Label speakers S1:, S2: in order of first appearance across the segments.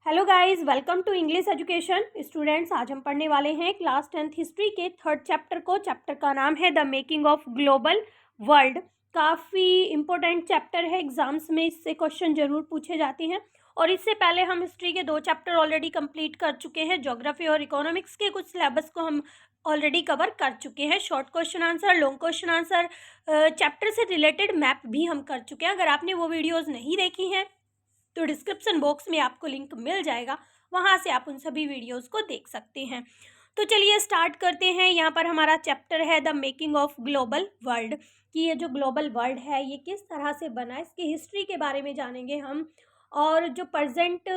S1: Hello guys, welcome to English education students. आज हम पढ़ने वाले हैं क्लास 10th हिस्ट्री के थर्ड चैप्टर को। चैप्टर का नाम है the making of global world. काफ़ी इंपॉर्टेंट चैप्टर है, एग्जाम्स में इससे क्वेश्चन जरूर पूछे जाते हैं। और इससे पहले हम हिस्ट्री के 2 चैप्टर ऑलरेडी कंप्लीट कर चुके हैं। ज्योग्राफी और इकोनॉमिक्स के कुछ सिलेबस को हम ऑलरेडी कवर कर चुके हैं। Short question answer, long question answer, chapter से रिलेटेड मैप भी हम कर चुके हैं। अगर आपने वो वीडियोज़ नहीं देखी हैं तो डिस्क्रिप्शन बॉक्स में आपको लिंक मिल जाएगा, वहाँ से आप उन सभी वीडियोस को देख सकते हैं। तो चलिए स्टार्ट करते हैं। यहाँ पर हमारा चैप्टर है the making of global world, कि ये जो ग्लोबल वर्ल्ड है ये किस तरह से बना, इसकी हिस्ट्री के बारे में जानेंगे हम। और जो प्रेजेंट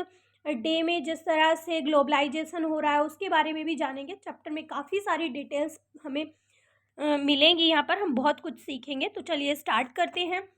S1: डे में जिस तरह से ग्लोबलाइजेशन हो रहा है उसके बारे में भी जानेंगे। चैप्टर में काफ़ी सारी डिटेल्स हमें मिलेंगी, यहाँ पर हम बहुत कुछ सीखेंगे। तो चलिए स्टार्ट करते हैं।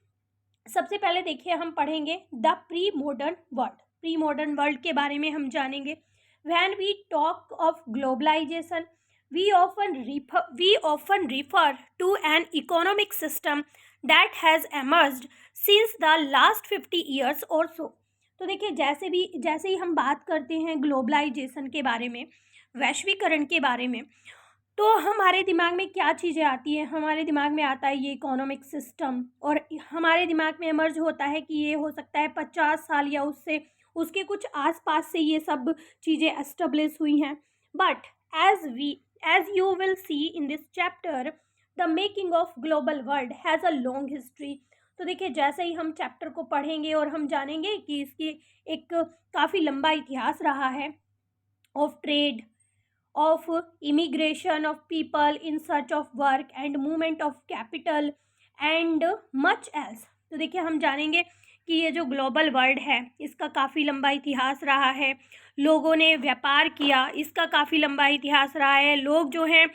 S1: सबसे पहले देखिए हम पढ़ेंगे the pre modern world. Pre modern world के बारे में हम जानेंगे। When we talk of globalization we often refer to an economic system that has emerged since the last 50 years or so। तो देखिए जैसे ही हम बात करते हैं ग्लोबलाइजेशन के बारे में, वैश्वीकरण के बारे में, तो हमारे दिमाग में क्या चीज़ें आती हैं? हमारे दिमाग में आता है ये इकोनॉमिक सिस्टम, और हमारे दिमाग में इमर्ज होता है कि ये हो सकता है 50 साल या उसके कुछ आसपास से ये सब चीज़ें एस्टेब्लिश हुई हैं। But as you will see in this chapter the making of global world has a long history. तो देखिए जैसे ही हम चैप्टर को पढ़ेंगे और हम जानेंगे कि इसकी एक काफ़ी लंबा इतिहास रहा है of trade, of immigration of people in search of work and movement of capital and much else। तो देखिए हम जानेंगे कि ये जो ग्लोबल वर्ल्ड है इसका काफ़ी लंबा इतिहास रहा है। लोगों ने व्यापार किया, इसका काफ़ी लंबा इतिहास रहा है। लोग जो हैं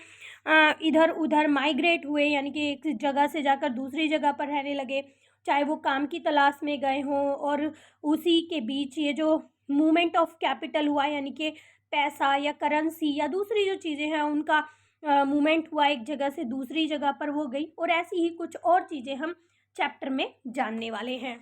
S1: इधर उधर माइग्रेट हुए, यानी कि एक जगह से जाकर दूसरी जगह पर रहने लगे, चाहे वो काम की तलाश में गए हों। और उसी के बीच ये जो मूवमेंट ऑफ कैपिटल हुआ, यानी कि पैसा या करेंसी या दूसरी जो चीज़ें हैं उनका मूवमेंट हुआ, एक जगह से दूसरी जगह पर वो गई। और ऐसी ही कुछ और चीज़ें हम चैप्टर में जानने वाले हैं।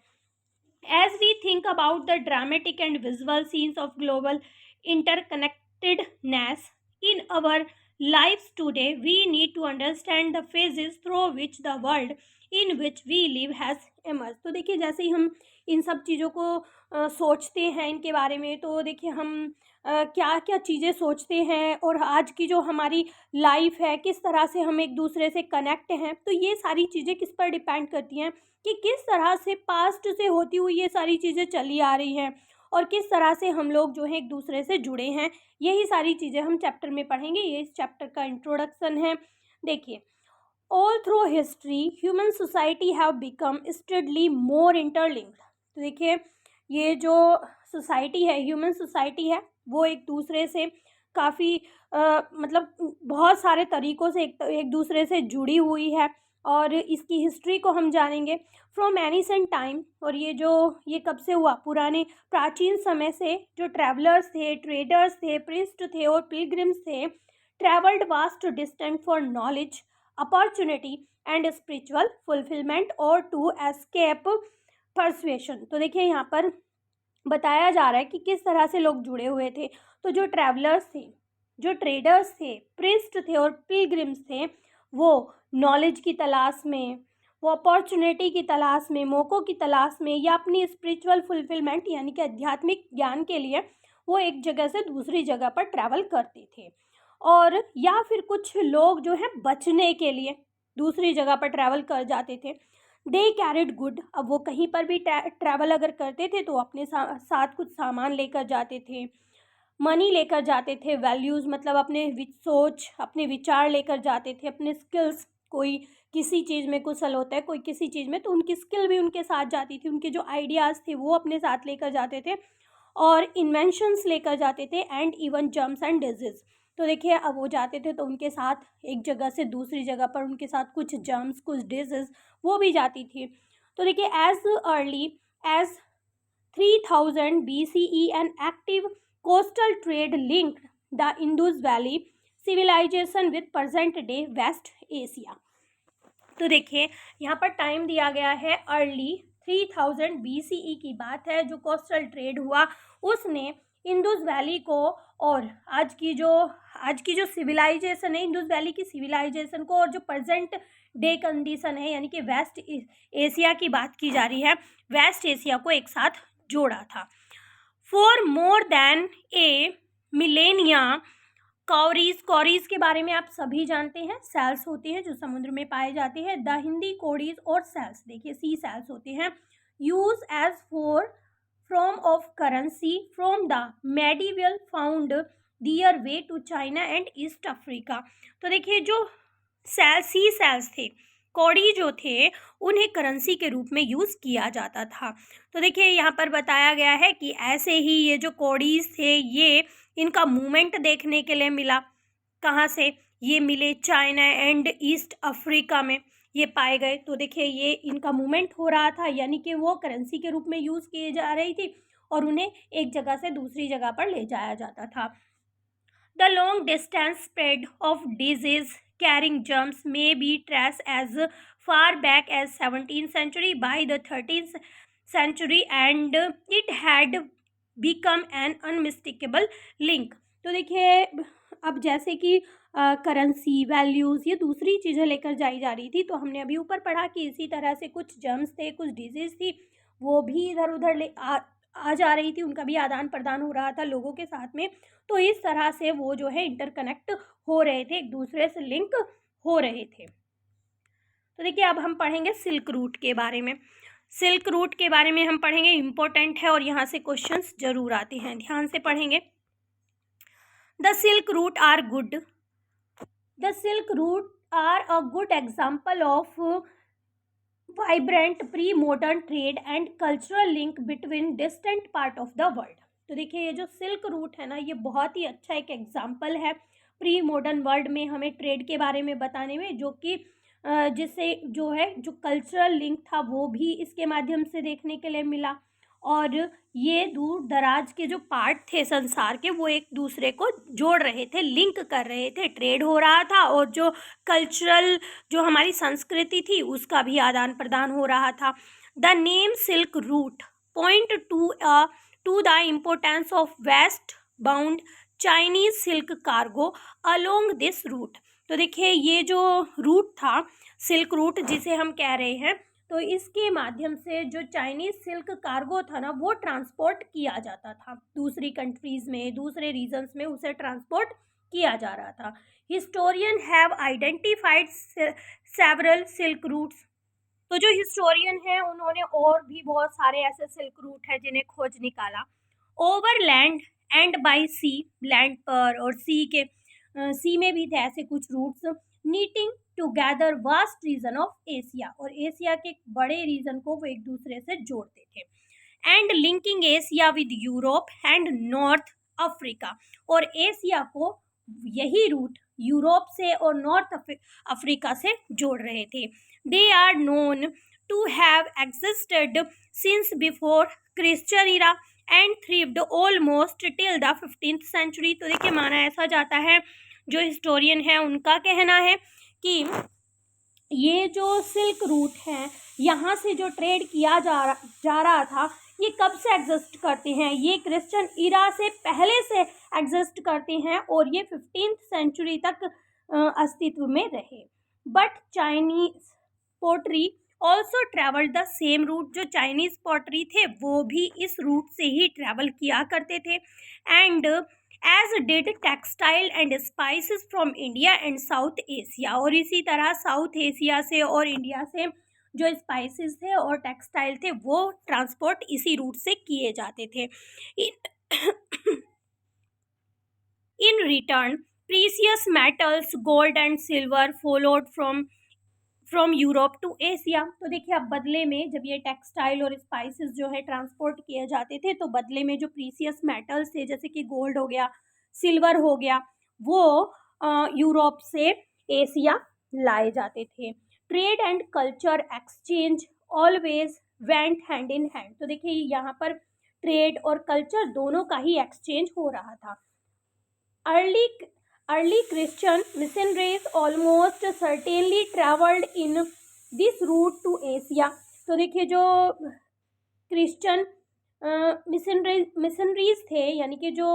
S1: As we think about the dramatic and visual scenes of global interconnectedness in our lives today, we need to understand the phases through which the world in which we live has emerged। तो देखिए जैसे ही हम इन सब चीज़ों को सोचते हैं इनके बारे में, तो देखिए हम क्या क्या चीज़ें सोचते हैं और आज की जो हमारी लाइफ है किस तरह से हम एक दूसरे से कनेक्ट हैं। तो ये सारी चीज़ें किस पर डिपेंड करती हैं कि किस तरह से पास्ट से होती हुई ये सारी चीज़ें चली आ रही हैं और किस तरह से हम लोग जो है एक दूसरे से जुड़े हैं। यही सारी चीज़ें हम चैप्टर में पढ़ेंगे। ये इस चैप्टर का इंट्रोडक्शन है। देखिए, all through history human society have become steadily more interlinked. तो देखिए ये जो सोसाइटी है, ह्यूमन सोसाइटी है, वो एक दूसरे से काफ़ी मतलब बहुत सारे तरीक़ों से एक दूसरे से जुड़ी हुई है। और इसकी हिस्ट्री को हम जानेंगे फ्रॉम एनिसेंट टाइम। और ये कब से हुआ? पुराने प्राचीन समय से जो ट्रैवलर्स थे, ट्रेडर्स थे, प्रिस्ट थे और पिलग्रिम्स थे, travelled vast distance for knowledge, opportunity and spiritual fulfilment और टू एस्केप परसुएशन। तो देखिए यहाँ पर बताया जा रहा है कि किस तरह से लोग जुड़े हुए थे। तो जो ट्रैवलर्स थे, जो ट्रेडर्स थे, प्रिस्ट थे और पिलग्रिम्स थे, वो नॉलेज की तलाश में, वो अपॉर्चुनिटी की तलाश में, मौक़ों की तलाश में, या अपनी स्पिरिचुअल फुलफिलमेंट यानी कि आध्यात्मिक ज्ञान के लिए वो एक जगह से दूसरी जगह पर ट्रैवल करते थे। और या फिर कुछ लोग जो है बचने के लिए दूसरी जगह पर ट्रैवल कर जाते थे। दे कैरिड गुड। अब वो कहीं पर भी ट्रैवल अगर करते थे तो अपने साथ कुछ सामान लेकर जाते थे, मनी लेकर जाते थे, वैल्यूज़ मतलब अपने सोच, अपने विचार लेकर जाते थे, अपने स्किल्स। कोई किसी चीज़ में कुशल होता है, कोई किसी चीज़ में, तो उनकी स्किल भी उनके साथ जाती थी, उनके जो आइडियाज़ थे वो अपने साथ लेकर जाते थे और इन्वेंशंस लेकर जाते थे, and even germs and disease. तो देखिए अब वो जाते थे तो उनके साथ एक जगह से दूसरी जगह पर उनके साथ कुछ जर्म्स, कुछ डिजीज़ वो भी जाती थी। तो देखिए as early as 3000 BCE an active coastal trade linked the Indus valley civilization with present day west Asia. तो देखिए यहाँ पर टाइम दिया गया है अर्ली 3000 BCE की बात है। जो कोस्टल ट्रेड हुआ उसने इंडस वैली को और आज की जो सिविलाइजेशन है, इंडस वैली की सिविलाइजेशन को, और जो प्रेजेंट डे कंडीशन है यानी कि वेस्ट एशिया की बात की जा रही है, वेस्ट एशिया को एक साथ जोड़ा था। For more than a millennia cowries के बारे में आप सभी जानते हैं, सेल्स होते हैं जो समुद्र में पाए जाते हैं। द हिंदी कोडीज और सेल्स, देखिए सी सेल्स होते हैं, used as for from of currency from the medieval found their way to China and East Africa. तो देखिए जो सी सेल्स थे, कौड़ी जो थे, उन्हें करेंसी के रूप में यूज़ किया जाता था। तो देखिए यहाँ पर बताया गया है कि ऐसे ही ये जो कौड़ीज थे, ये इनका मूवमेंट देखने के लिए मिला। कहाँ से? ये मिले चाइना एंड ईस्ट अफ्रीका में ये पाए गए। तो देखिए ये इनका मूवमेंट हो रहा था, यानी कि वो करेंसी के रूप में यूज़ किए जा रही थी और उन्हें एक जगह से दूसरी जगह पर ले जाया जाता था। The long distance spread of disease carrying germs may be traced as far back as 17th century. By the 13th century and it had become an unmistakable link. तो देखिए अब जैसे कि करेंसी वैल्यूज़ ये दूसरी चीज़ें लेकर जाई जा रही थी, तो हमने अभी ऊपर पढ़ा कि इसी तरह से कुछ जर्म्स थे, कुछ डिजीज़ थी, वो भी इधर उधर आ जा रही थी, उनका भी आदान प्रदान हो रहा था लोगों के साथ में। तो इस तरह से वो जो है इंटरकनेक्ट हो रहे थे, एक दूसरे से लिंक हो रहे थे। तो देखिए अब हम पढ़ेंगे सिल्क रूट के बारे में। सिल्क रूट के बारे में हम पढ़ेंगे, इम्पोर्टेंट है और यहाँ से क्वेश्चंस जरूर आते हैं, ध्यान से पढ़ेंगे। The silk route are good. The silk route are a good example of vibrant pre modern trade and cultural link between distant part of the world. तो देखिए ये जो सिल्क रूट है ना, ये बहुत ही अच्छा एक एग्जाम्पल है प्री मॉडर्न वर्ल्ड में हमें ट्रेड के बारे में बताने में, जो कि जिससे जो है जो कल्चरल लिंक था वो भी इसके माध्यम से देखने के लिए मिला। और ये दूर दराज के जो पार्ट थे संसार के, वो एक दूसरे को जोड़ रहे थे, लिंक कर रहे थे, ट्रेड हो रहा था और जो कल्चरल जो हमारी संस्कृति थी उसका भी आदान प्रदान हो रहा था। The name silk route point to the importance of west bound Chinese silk cargo along this route. तो देखिए ये जो रूट था, सिल्क रूट जिसे हम कह रहे हैं, तो इसके माध्यम से जो चाइनीज सिल्क कार्गो था ना, वो ट्रांसपोर्ट किया जाता था दूसरी कंट्रीज में, दूसरे रीजन्स में उसे ट्रांसपोर्ट किया जा रहा था। Historian have identified several silk routes. तो जो हिस्टोरियन है उन्होंने और भी बहुत सारे ऐसे सिल्क रूट है जिन्हें खोज निकाला। Over land and by sea, land पर और सी में भी थे ऐसे कुछ routes. Knitting together vast region of Asia, और एशिया के बड़े रीजन को वो एक दूसरे से जोड़ते थे। And linking Asia with Europe and north Africa, और एशिया को यही रूट यूरोप से और नॉर्थ अफ्रीका से जोड़ रहे थे। They are known to have existed since before Christian era and thrived almost till the 15th century. तो देखिए माना ऐसा जाता है, जो हिस्टोरियन है उनका कहना है कि ये जो सिल्क रूट है, यहाँ से जो ट्रेड किया जा रहा था, ये कब से एग्जिस्ट करते हैं? ये क्रिश्चियन इरा से पहले से एग्जिस्ट करते हैं और ये 15th सेंचुरी तक अस्तित्व में रहे। But Chinese pottery also travel the same route. जो चाइनीज पॉटरी थे वो भी इस रूट से ही ट्रेवल किया करते थे। And as did textile and spices from India and South Asia, और इसी तरह साउथ एशिया से और इंडिया से जो स्पाइसेस थे और टेक्सटाइल थे वो ट्रांसपोर्ट इसी रूट से किए जाते थे। In return precious metals gold and silver followed from Europe to Asia. तो देखिए अब बदले में जब ये टेक्सटाइल और स्पाइसेस जो है ट्रांसपोर्ट किए जाते थे, तो बदले में जो प्रीसियस मेटल्स थे जैसे कि गोल्ड हो गया, सिल्वर हो गया, वो यूरोप से एशिया लाए जाते थे। Trade and culture exchange always went hand in hand. तो देखिए यहाँ पर ट्रेड और कल्चर दोनों का ही एक्सचेंज हो रहा था। Early Christian missionaries almost certainly traveled in this route to Asia। तो देखिए जो क्रिश्चियन मिशनरीज थे, यानी कि जो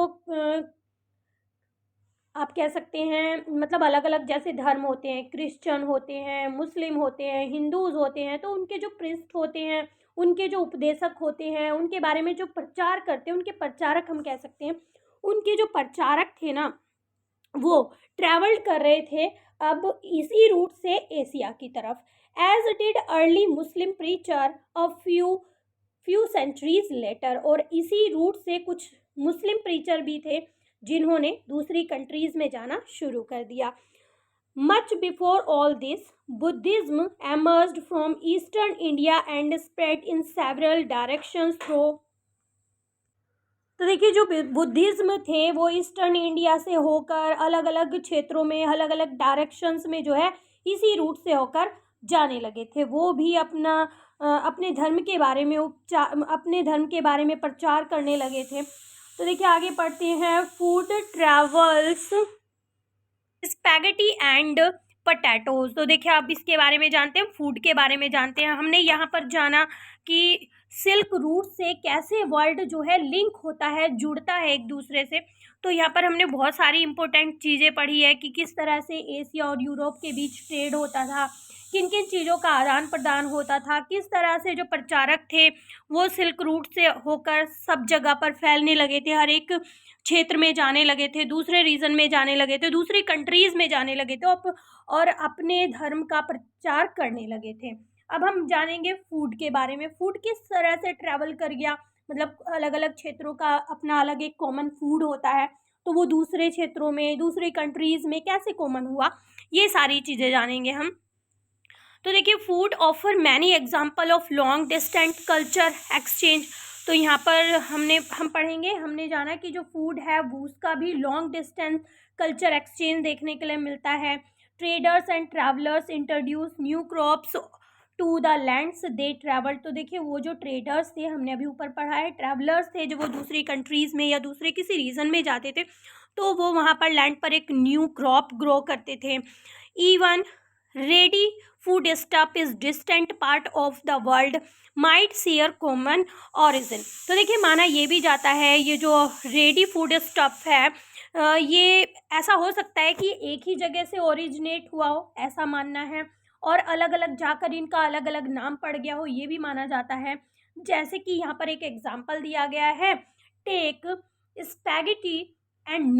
S1: आप कह सकते हैं मतलब अलग अलग जैसे धर्म होते हैं, क्रिश्चियन होते हैं, मुस्लिम होते हैं, हिंदूज होते हैं, तो उनके जो प्रीस्ट होते हैं, उनके जो उपदेशक होते हैं, उनके बारे में जो प्रचार करते हैं, उनके प्रचारक हम कह सकते हैं, उनके जो प्रचारक थे ना, वो ट्रैवल कर रहे थे अब इसी रूट से एशिया की तरफ, as did early Muslim preacher a few centuries later. और इसी रूट से कुछ मुस्लिम प्रीचर भी थे जिन्होंने दूसरी कंट्रीज में जाना शुरू कर दिया। Much before all this Buddhism emerged from eastern India and spread in several directions through. तो देखिए जो बुद्धिज्म थे वो ईस्टर्न इंडिया से होकर अलग अलग क्षेत्रों में, अलग अलग डायरेक्शंस में जो है इसी रूट से होकर जाने लगे थे। वो भी अपने धर्म के बारे में अपने धर्म के बारे में प्रचार करने लगे थे। तो देखिए आगे पढ़ते हैं। Food travels spaghetti and potatoes. तो देखिए आप इसके बारे में जानते हैं, फूड के बारे में जानते हैं। हमने यहाँ पर जाना कि सिल्क रूट से कैसे वर्ल्ड जो है लिंक होता है, जुड़ता है एक दूसरे से। तो यहाँ पर हमने बहुत सारी इंपॉर्टेंट चीज़ें पढ़ी है कि किस तरह से एशिया और यूरोप के बीच ट्रेड होता था, किन किन चीज़ों का आदान प्रदान होता था, किस तरह से जो प्रचारक थे वो सिल्क रूट से होकर सब जगह पर फैलने लगे थे, हर एक क्षेत्र में जाने लगे थे, दूसरे रीजन में जाने लगे थे, दूसरी कंट्रीज में जाने लगे थे और अपने धर्म का प्रचार करने लगे थे। अब हम जानेंगे फूड के बारे में। फूड किस तरह से ट्रैवल कर गया, मतलब अलग अलग क्षेत्रों का अपना अलग एक कॉमन फूड होता है, तो वो दूसरे क्षेत्रों में, दूसरी कंट्रीज में कैसे कॉमन हुआ, ये सारी चीज़ें जानेंगे हम। तो देखिए food offer many example of long distance culture exchange. तो यहाँ पर हम पढ़ेंगे, हमने जाना कि जो फूड है वो उसका भी लॉन्ग डिस्टेंस कल्चर एक्सचेंज देखने के लिए मिलता है। Traders and travellers introduce new crops to the lands they travel. तो देखिए वो जो ट्रेडर्स थे, हमने अभी ऊपर पढ़ा है, ट्रैवलर्स थे जो वो दूसरी कंट्रीज में या दूसरे किसी रीजन में जाते थे, तो वो वहाँ पर लैंड पर एक न्यू क्रॉप ग्रो करते थे। Even ready food stuff is distant part of the world might share common origin। तो देखिए माना ये भी जाता है ये जो रेडी फूड स्टफ है ये ऐसा हो सकता है कि एक ही जगह से ओरिजिनेट हुआ हो, ऐसा मानना है, और अलग अलग जाकर इनका अलग अलग नाम पड़ गया हो, ये भी माना जाता है। जैसे कि यहाँ पर एक एग्जाम्पल दिया गया है, टेक स्पैगेटी एंड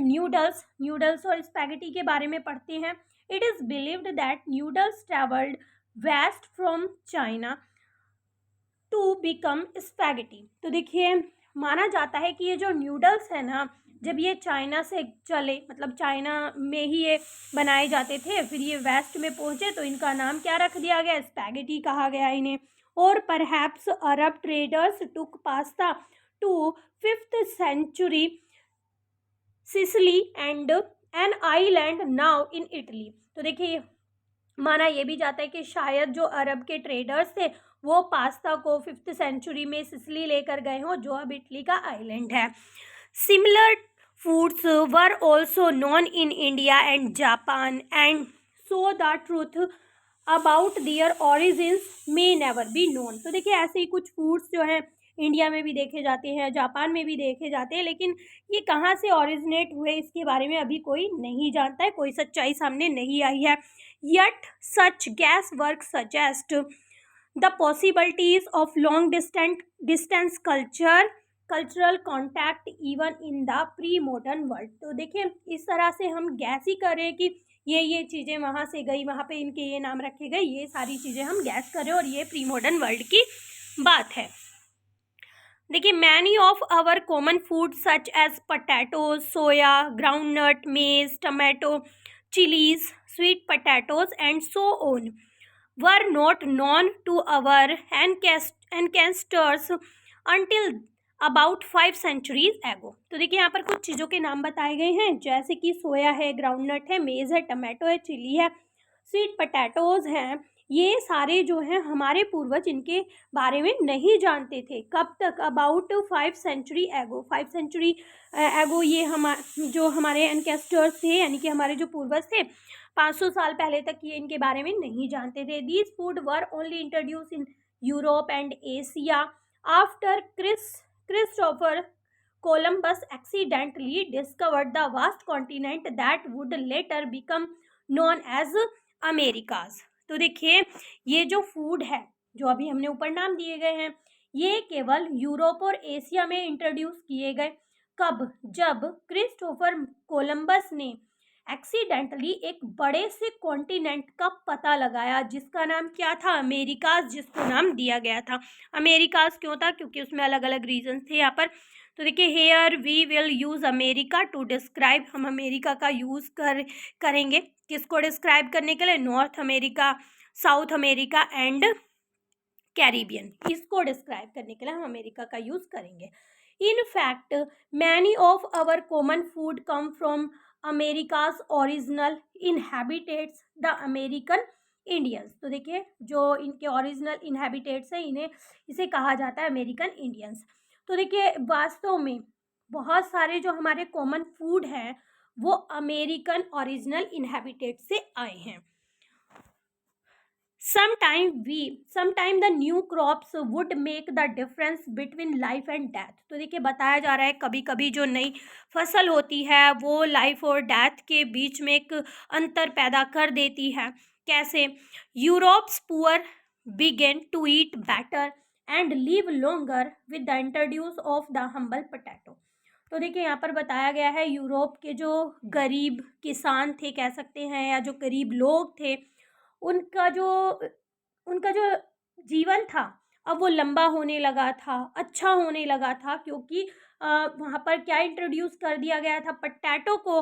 S1: न्यूडल्स और स्पैगेटी के बारे में पढ़ते हैं। It is believed that noodles traveled west from China to become spaghetti। तो देखिए माना जाता है कि ये जो न्यूडल्स है ना, जब ये चाइना से चले, मतलब चाइना में ही ये बनाए जाते थे, फिर ये वेस्ट में पहुंचे तो इनका नाम क्या रख दिया गया, स्पैगेटी कहा गया इन्हें। और perhaps Arab traders took pasta to 5th century Sicily and an island now in Italy. तो देखिए माना ये भी जाता है कि शायद जो अरब के ट्रेडर्स थे वो पास्ता को 5th सेंचुरी में सिसिली लेकर गए हों, जो अब इटली का आइलैंड है। Similar foods were also known in India and Japan and so the truth about their origins may never be known. तो देखिए ऐसे ही कुछ फूड्स जो हैं इंडिया में भी देखे जाते हैं, जापान में भी देखे जाते हैं, लेकिन ये कहाँ से ओरिजिनेट हुए इसके बारे में अभी कोई नहीं जानता है, कोई सच्चाई सामने नहीं आई है। Yet such gas work suggest the possibilities of long distance cultural contact even in the pre modern world. तो देखिए इस तरह से हम गैस ही कर रहे हैं कि ये चीज़ें वहाँ से गई, वहाँ पे इनके ये नाम रखे गए, ये सारी चीज़ें हम गैस कर रहे हैं और ये प्री मॉडर्न वर्ल्ड की बात है। देखिए many of our common food such as potatoes, soya, groundnut, maize, tomato, chillies, sweet potatoes and so on were not known to our ancestors until about 5 centuries एगो। तो देखिए यहाँ पर कुछ चीज़ों के नाम बताए गए हैं, जैसे कि सोया है, ग्राउंडनट है, मेज है, टमाटो है, चिली है, स्वीट पटैटोज हैं। ये सारे जो हैं हमारे पूर्वज इनके बारे में नहीं जानते थे। कब तक, अबाउट 5 century एगो। 5 century एगो ये जो हमारे एनकेस्टर्स थे, यानी कि हमारे जो पूर्वज थे, 500 साल पहले तक ये इनके बारे में नहीं जानते थे। These food were only introduce in Europe and Asia after Christopher Columbus accidentally discovered the vast continent that would later become known as Americas. तो देखिए ये जो फूड है जो अभी हमने ऊपर नाम दिए गए हैं ये केवल यूरोप और एशिया में इंट्रोड्यूस किए गए। कब? जब क्रिस्टोफर कोलंबस ने एक्सीडेंटली एक बड़े से कॉन्टिनेंट का पता लगाया जिसका नाम क्या था? अमेरिकाज, जिसको नाम दिया गया था। अमेरिकाज क्यों था? क्योंकि उसमें अलग अलग रीजन थे यहाँ पर। तो देखिए here we will use America to describe, हम अमेरिका का यूज करेंगे किसको डिस्क्राइब करने के लिए? North America, South America and Caribbean, इसको डिस्क्राइब करने के लिए हम अमेरिका का यूज करेंगे। In fact many of our common food come from America's original inhabitants the American Indians. तो देखिए जो इनके ओरिजिनल इनहैबिटेट्स हैं इसे कहा जाता है अमेरिकन इंडियंस। तो देखिए वास्तव में बहुत सारे जो हमारे कॉमन फूड हैं वो अमेरिकन ओरिजिनल इनहैबिटेट से आए हैं। sometime the new crops would make the difference between life and death। तो देखिए बताया जा रहा है कभी कभी जो नई फसल होती है वो लाइफ और डेथ के बीच में एक अंतर पैदा कर देती है। कैसे? Europe's poor began to eat better and live longer with the introduce of the humble potato. तो देखिए यहाँ पर बताया गया है यूरोप के जो गरीब किसान थे कह सकते हैं या जो गरीब लोग थे उनका जो जीवन था अब वो लंबा होने लगा था, अच्छा होने लगा था, क्योंकि वहाँ पर क्या इंट्रोड्यूस कर दिया गया था? पोटैटो को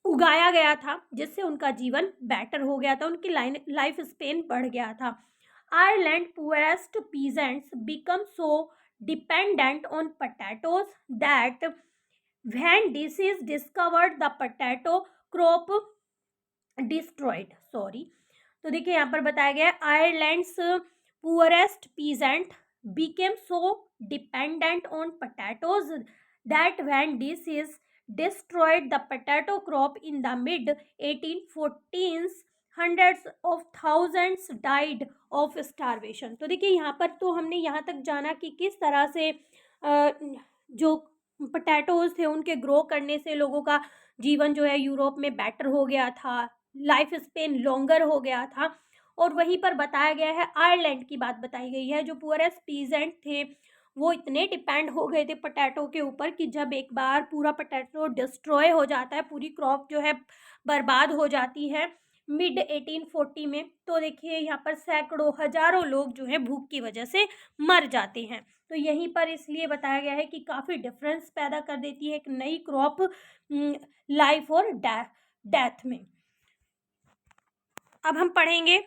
S1: उगाया गया था जिससे उनका जीवन बेटर हो गया था, उनकी लाइफ स्पेन बढ़ गया था। Ireland poorest peasants become so dependent on potatoes that when disease discovered the potato crop destroyed. तो देखिए यहाँ पर बताया गया है Ireland's poorest peasant became so dependent on potatoes that when disease destroyed the potato crop in the mid 1814s hundreds of thousands died of starvation। तो देखिए यहाँ पर तो हमने यहाँ तक जाना कि किस तरह से जो पोटैटोज थे उनके ग्रो करने से लोगों का जीवन जो है यूरोप में बेटर हो गया था, लाइफ स्पेन लॉन्गर हो गया था। और वहीं पर बताया गया है आयरलैंड की बात बताई गई है, जो पुअरेस्ट पीजेंट थे वो इतने डिपेंड हो गए थे पोटैटो के ऊपर कि जब एक बार पूरा पोटैटो डिस्ट्रॉय हो जाता है, पूरी क्रॉप जो है बर्बाद हो जाती है मिड 1840 में, तो देखिए यहाँ पर सैकड़ों हजारों लोग जो है भूख की वजह से मर जाते हैं। तो यहीं पर इसलिए बताया गया है कि काफ़ी डिफरेंस पैदा कर देती है एक नई क्रॉप लाइफ और डेथ में। अब हम पढ़ेंगे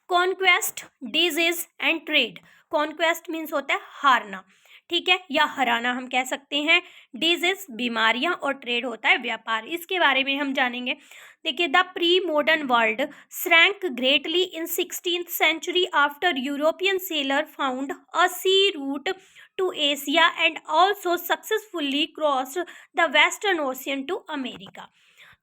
S1: conquest, disease and trade. Conquest means होता है हारना, ठीक है, या हराना हम कह सकते हैं। डिजीज बीमारियां और ट्रेड होता है व्यापार। इसके बारे में हम जानेंगे। देखिए the pre modern world shrank greatly in 16th century after European sailor found a sea route to Asia and also successfully crossed the western ocean to America.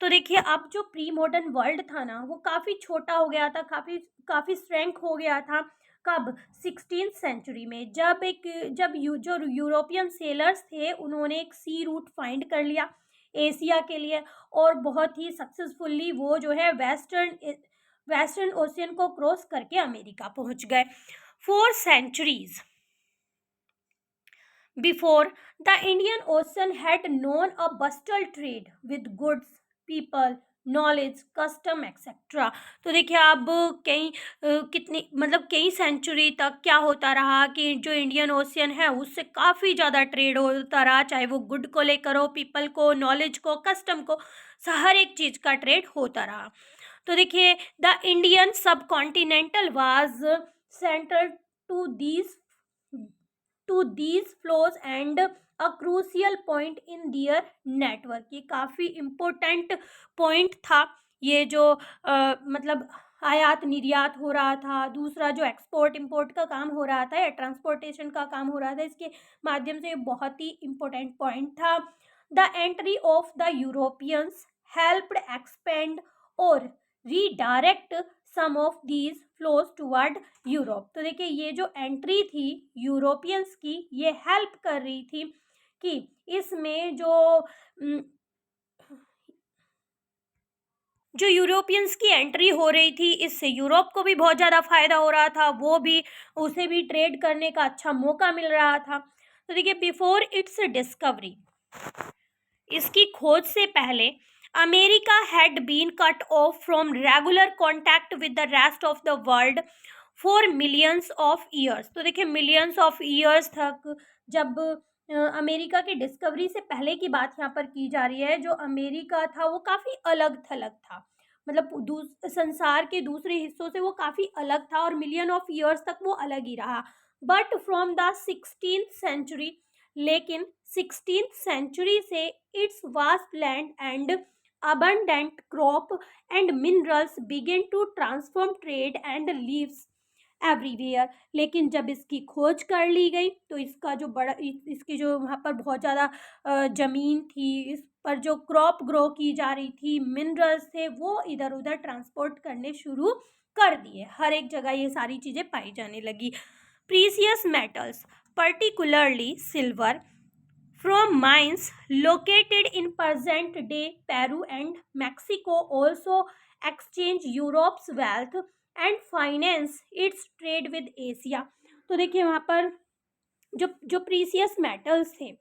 S1: तो देखिए अब जो प्री मॉडर्न वर्ल्ड था ना वो काफ़ी छोटा हो गया था, काफ़ी श्रैंक हो गया था। कब? 16th सेंचुरी में, जब जो यूरोपियन सेलर्स थे उन्होंने एक सी रूट फाइंड कर लिया एशिया के लिए और बहुत ही सक्सेसफुल्ली वो जो है वेस्टर्न ओशियन को क्रॉस करके अमेरिका पहुंच गए। 4 centuries before, the Indian Ocean had known a bustling trade with goods, people, knowledge, custom etcetera. तो देखिए अब कई सेंचुरी तक क्या होता रहा कि जो इंडियन ओशियन है उससे काफ़ी ज़्यादा ट्रेड होता रहा, चाहे वो गुड को लेकर हो, पीपल को, नॉलेज को, कस्टम को, हर एक चीज़ का ट्रेड होता रहा। तो देखिए the Indian subcontinental was central to these flows and a crucial point in their network। ये काफ़ी इम्पोर्टेंट पॉइंट था ये जो मतलब आयात निर्यात हो रहा था, दूसरा जो एक्सपोर्ट इंपोर्ट का काम हो रहा था या ट्रांसपोर्टेशन का काम हो रहा था, इसके माध्यम से बहुत ही इम्पोर्टेंट पॉइंट था। The entry of the Europeans helped expand और redirect some of these flows toward Europe. तो देखिए ये जो एंट्री थी यूरोपियंस की, ये हेल्प कर रही थी कि इसमें जो यूरोपियंस की एंट्री हो रही थी, इससे यूरोप को भी बहुत ज़्यादा फायदा हो रहा था, उसे भी ट्रेड करने का अच्छा मौका मिल रहा था। तो देखिए बिफोर इट्स डिस्कवरी, इसकी खोज से पहले America had been cut off from regular contact with the rest of the world for millions of years. तो देखिए मिलियंस ऑफ ईयर्स तक, जब अमेरिका की डिस्कवरी से पहले की बात यहाँ पर की जा रही है, जो अमेरिका था वो काफ़ी अलग थलग था, मतलब संसार के दूसरे हिस्सों से वो काफ़ी अलग था और मिलियन ऑफ ईयर्स तक वो अलग ही रहा। But from the 16th century, लेकिन 16th सेंचुरी से its vast land and abundant crop and minerals begin to transform trade and lives everywhere। लेकिन जब इसकी खोज कर ली गई तो इसका जो इसकी जो वहाँ पर बहुत ज़्यादा ज़मीन थी, इस पर जो क्रॉप ग्रो की जा रही थी, मिनरल्स थे, वो इधर उधर ट्रांसपोर्ट करने शुरू कर दिए, हर एक जगह ये सारी चीज़ें पाई जाने लगी। Precious metals particularly silver from mines located in present-day Peru and Mexico also exchange Europe's wealth and finance its trade with Asia। तो देखिए वहाँ पर जो प्रीसियस मेटल्स थे,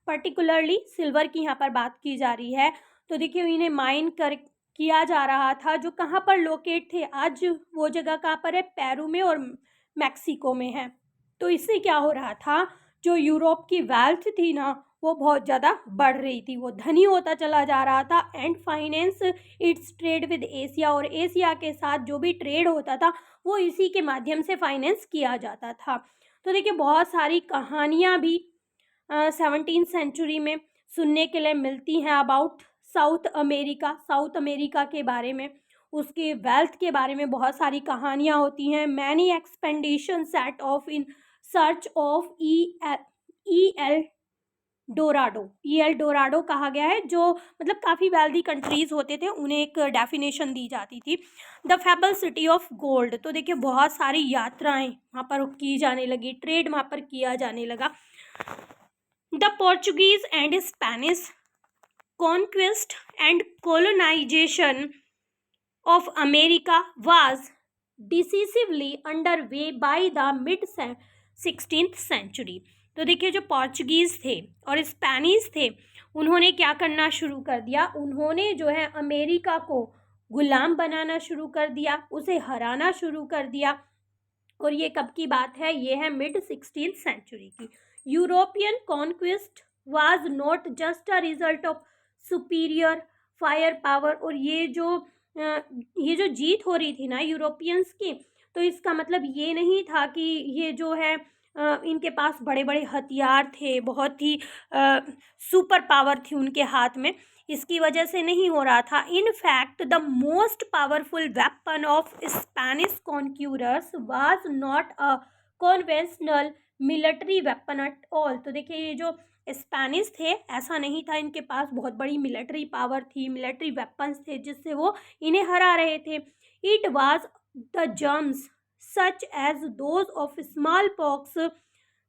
S1: पर्टिकुलरली सिल्वर की यहाँ पर बात की जा रही है, तो देखिए इन्हें माइन कर किया जा रहा था, जो कहाँ पर लोकेट थे, आज वो जगह कहाँ पर है, पेरू में और मैक्सिको में है। तो इससे क्या हो रहा था, जो यूरोप की वेल्थ थी ना, वो बहुत ज़्यादा बढ़ रही थी, वो धनी होता चला जा रहा था। And finance it's trade with Asia, और एशिया के साथ जो भी ट्रेड होता था वो इसी के माध्यम से फाइनेंस किया जाता था। तो देखिए बहुत सारी कहानियाँ भी 17th सेंचुरी में सुनने के लिए मिलती हैं अबाउट साउथ अमेरिका के बारे में, उसके वेल्थ के बारे में बहुत सारी कहानियाँ होती हैं। Many expedition set of in search of L Dorado कहा गया है, जो मतलब काफ़ी वेल्दी कंट्रीज़ होते थे, उन्हें एक डेफिनेशन दी जाती थी। The fable city of gold, तो देखिए बहुत सारी यात्राएं वहाँ पर की जाने लगी, ट्रेड वहाँ पर किया जाने लगा। The Portuguese and Spanish conquest and colonisation of America was decisively under way by the mid 16th century. तो देखिए जो पोर्चुगीज़ थे और स्पेनिश थे, उन्होंने क्या करना शुरू कर दिया, उन्होंने जो है अमेरिका को गुलाम बनाना शुरू कर दिया, उसे हराना शुरू कर दिया। और ये कब की बात है, ये है मिड 16th सेंचुरी की। European conquest was not just a result of superior fire power, और ये जो जीत हो रही थी ना यूरोपियंस की, तो इसका मतलब ये नहीं था कि ये जो है इनके पास बड़े बड़े हथियार थे, बहुत ही सुपर पावर थी उनके हाथ में, इसकी वजह से नहीं हो रहा था। In fact the most powerful weapon of Spanish conquerors was not a conventional military weapon at all. तो देखिए ये जो स्पेनिश थे, ऐसा नहीं था इनके पास बहुत बड़ी मिलिट्री पावर थी, मिलिट्री वेपन्स थे जिससे वो इन्हें हरा रहे थे। It was the germs such as those of smallpox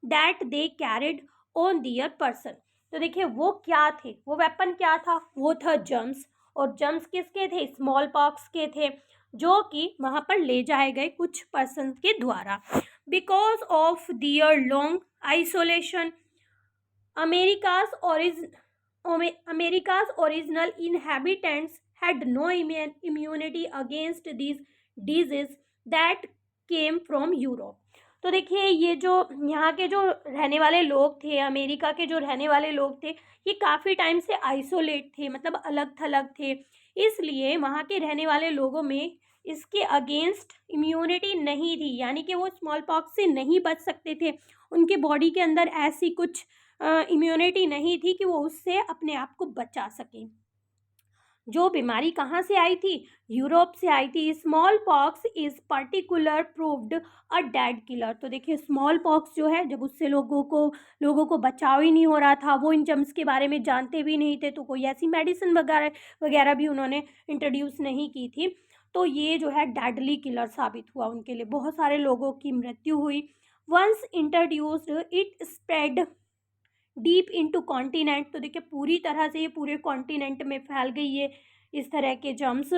S1: that they carried on their person। तो देखिए वो क्या थे, वो वेपन क्या था, वो था जर्म्स, और जर्म्स किसके थे, स्मॉल पॉक्स के थे, जो कि वहाँ पर ले जाए गए कुछ पर्सन के द्वारा। Because of their long isolation America's original inhabitants had no immunity against these diseases that came from Europe। तो देखिए ये जो यहाँ के जो रहने वाले लोग थे, अमेरिका के जो रहने वाले लोग थे, ये काफ़ी टाइम से आइसोलेट थे, मतलब अलग थलग थे, इसलिए वहाँ के रहने वाले लोगों में इसके अगेंस्ट इम्यूनिटी नहीं थी, यानी कि वो स्मॉल पॉक्स से नहीं बच सकते थे, उनके बॉडी के अंदर ऐसी कुछ इम्यूनिटी नहीं थी कि वो उससे अपने आप को बचा सकें। जो बीमारी कहाँ से आई थी, यूरोप से आई थी। Small pox is particular proved a dead killer. तो देखिए स्मॉल पॉक्स जो है, जब उससे लोगों को बचाव ही नहीं हो रहा था, वो इन जर्म्स के बारे में जानते भी नहीं थे, तो कोई ऐसी मेडिसिन वगैरह भी उन्होंने इंट्रोड्यूस नहीं की थी, तो ये जो है डेडली किलर साबित हुआ उनके लिए, बहुत सारे लोगों की मृत्यु हुई। Once introduced it spread deep into continent, तो देखिए पूरी तरह से ये पूरे कॉन्टिनेंट में फैल गई है इस तरह के germs,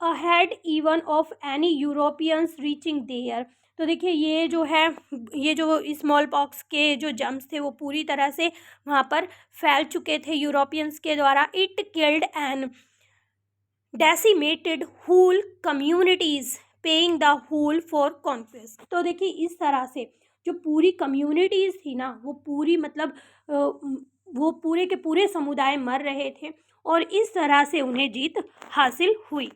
S1: ahead even of any Europeans reaching there. तो देखिए ये जो है, ये जो स्मॉल पॉक्स के जो जर्म्स थे वो पूरी तरह से वहाँ पर फैल चुके थे यूरोपियंस के द्वारा। It killed and decimated whole communities paying the whole for conquest. तो देखिए इस तरह से जो पूरी कम्युनिटीज़ थी ना, वो पूरी मतलब वो पूरे के पूरे समुदाय मर रहे थे और इस तरह से उन्हें जीत हासिल हुई।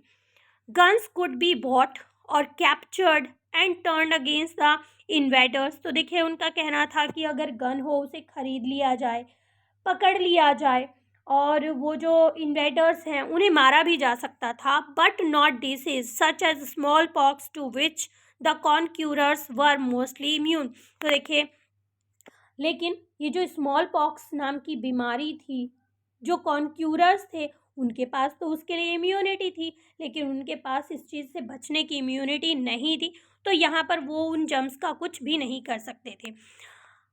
S1: गन्स कुड बी बॉट और captured and turn against the invaders. तो देखिए उनका कहना था कि अगर गन हो उसे खरीद लिया जाए, पकड़ लिया जाए और वो जो इन्वेडर्स हैं उन्हें मारा भी जा सकता था, but not disease such as smallpox to which the conquerors were mostly immune. तो देखिए लेकिन ये जो स्मॉल पॉक्स नाम की बीमारी थी, जो कॉन्क्यूरर्स थे उनके पास तो उसके लिए इम्यूनिटी थी, लेकिन उनके पास इस चीज़ से बचने की इम्यूनिटी नहीं थी, तो यहाँ पर वो उन जर्म्स का कुछ भी नहीं कर सकते थे।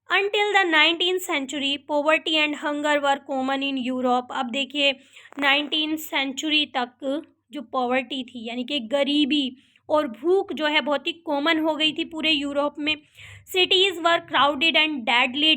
S1: Until the 19th century, poverty and hunger were common in Europe। अब देखिए 19th century तक जो पॉवर्टी थी यानी कि गरीबी और भूख जो है बहुत ही कॉमन हो गई थी पूरे यूरोप में। Cities were crowded and deadly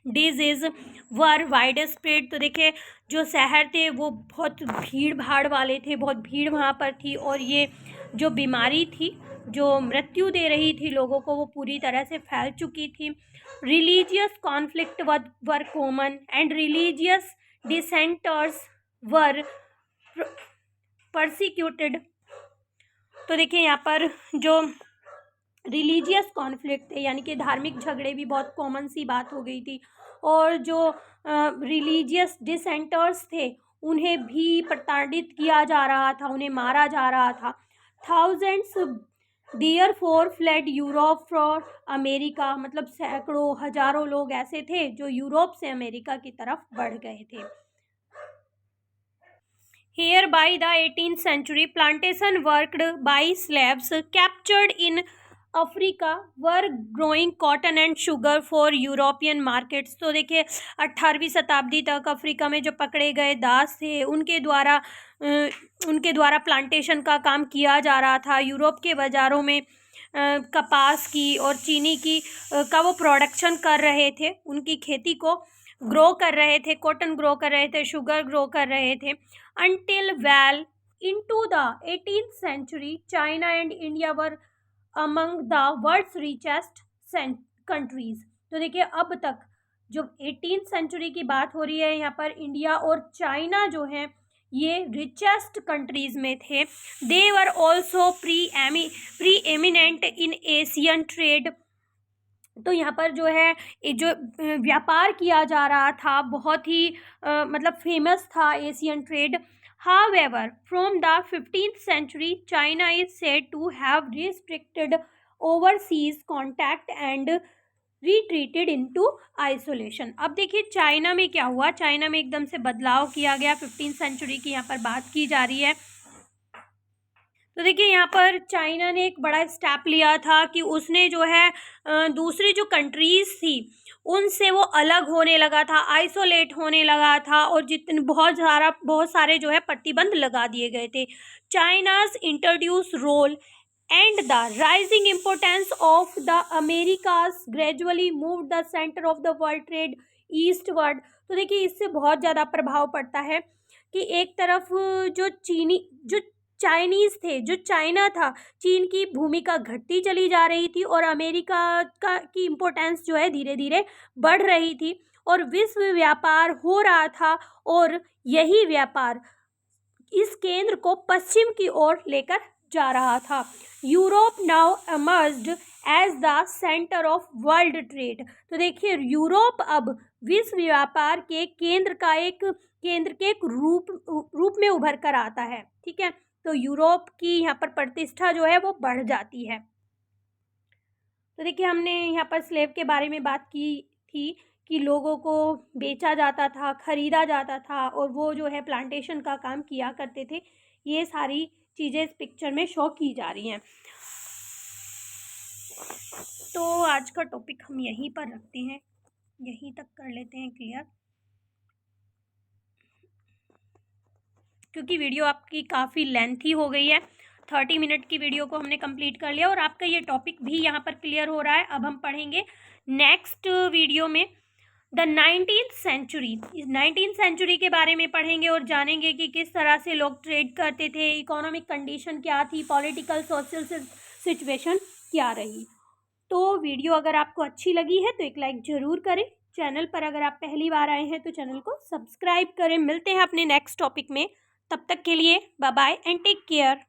S1: disease were wide spread. तो देखिए जो शहर थे वो बहुत भीड़ भाड़ वाले थे, बहुत भीड़ वहाँ पर थी और ये जो बीमारी थी जो मृत्यु दे रही थी लोगों को वो पूरी तरह से फैल चुकी थी। Religious conflict were common and religious dissenters were persecuted। तो देखिए यहाँ पर जो रिलीजियस कॉन्फ्लिक्ट थे यानी कि धार्मिक झगड़े भी बहुत कॉमन सी बात हो गई थी और जो रिलीजियस डिसेंटर्स थे उन्हें भी प्रताड़ित किया जा रहा था, उन्हें मारा जा रहा था। Thousands therefore fled Europe for America, मतलब सैकड़ों हजारों लोग ऐसे थे जो यूरोप से अमेरिका की तरफ बढ़ गए थे। Here by the 18th century, plantation worked by slaves captured in Africa were growing cotton and sugar for European markets। तो देखिए 18वीं शताब्दी तक अफ्रीका में जो पकड़े गए दास थे उनके द्वारा प्लांटेशन का काम किया जा रहा था। यूरोप के बाज़ारों में कपास की और चीनी की का वो प्रोडक्शन कर रहे थे, उनकी खेती को ग्रो कर रहे थे, कॉटन ग्रो कर रहे थे, शुगर ग्रो कर रहे थे। Until well into the 18th century, China and India were among the world's richest countries। तो देखिए अब तक जो 18th सेंचुरी की बात हो रही है यहाँ पर इंडिया और चाइना जो है ये रिचेस्ट कंट्रीज में थे। They were also preeminent in Asian trade. तो यहाँ पर जो है जो व्यापार किया जा रहा था बहुत ही मतलब फेमस था Asian trade. However, from the 15th century, China is said to have restricted overseas contact and retreated into isolation। अब देखिए चाइना में क्या हुआ, चाइना में एकदम से बदलाव किया गया, 15th सेंचुरी की यहाँ पर बात की जा रही है। तो देखिए यहाँ पर चाइना ने एक बड़ा स्टेप लिया था कि उसने जो है दूसरी जो कंट्रीज़ थी उनसे वो अलग होने लगा था, आइसोलेट होने लगा था और जितने बहुत सारे जो है प्रतिबंध लगा दिए गए थे। China's introduce role and the rising importance of the Americas gradually move the centre of the world trade eastward. तो देखिए इससे बहुत ज़्यादा प्रभाव पड़ता है कि एक तरफ जो चाइनीज़ थे, जो चाइना था, चीन की भूमिका घटती चली जा रही थी और अमेरिका की इम्पोर्टेंस जो है धीरे धीरे बढ़ रही थी और विश्व व्यापार हो रहा था और यही व्यापार इस केंद्र को पश्चिम की ओर लेकर जा रहा था। Europe now emerged as the centre of world trade. तो देखिए यूरोप अब विश्व व्यापार के केंद्र के एक रूप में उभर कर आता है। ठीक है, तो यूरोप की यहाँ पर प्रतिष्ठा जो है वो बढ़ जाती है। तो देखिए हमने यहाँ पर स्लेव के बारे में बात की थी कि लोगों को बेचा जाता था, खरीदा जाता था और वो जो है प्लांटेशन का काम किया करते थे। ये सारी चीज़ें इस पिक्चर में शो की जा रही हैं। तो आज का टॉपिक हम यहीं पर रखते हैं, यहीं तक कर लेते हैं क्लियर, क्योंकि वीडियो आपकी काफ़ी लेंथी हो गई है। 30 मिनट की वीडियो को हमने कंप्लीट कर लिया और आपका ये टॉपिक भी यहाँ पर क्लियर हो रहा है। अब हम पढ़ेंगे नेक्स्ट वीडियो में द 19th सेंचुरी। इस 19th सेंचुरी के बारे में पढ़ेंगे और जानेंगे कि किस तरह से लोग ट्रेड करते थे, इकोनॉमिक कंडीशन क्या थी, पॉलिटिकल सोशल सिचुएशन क्या रही। तो वीडियो अगर आपको अच्छी लगी है तो एक लाइक ज़रूर करें। चैनल पर अगर आप पहली बार आए हैं तो चैनल को सब्सक्राइब करें। मिलते हैं अपने नेक्स्ट टॉपिक में, तब तक के लिए bye bye and take care.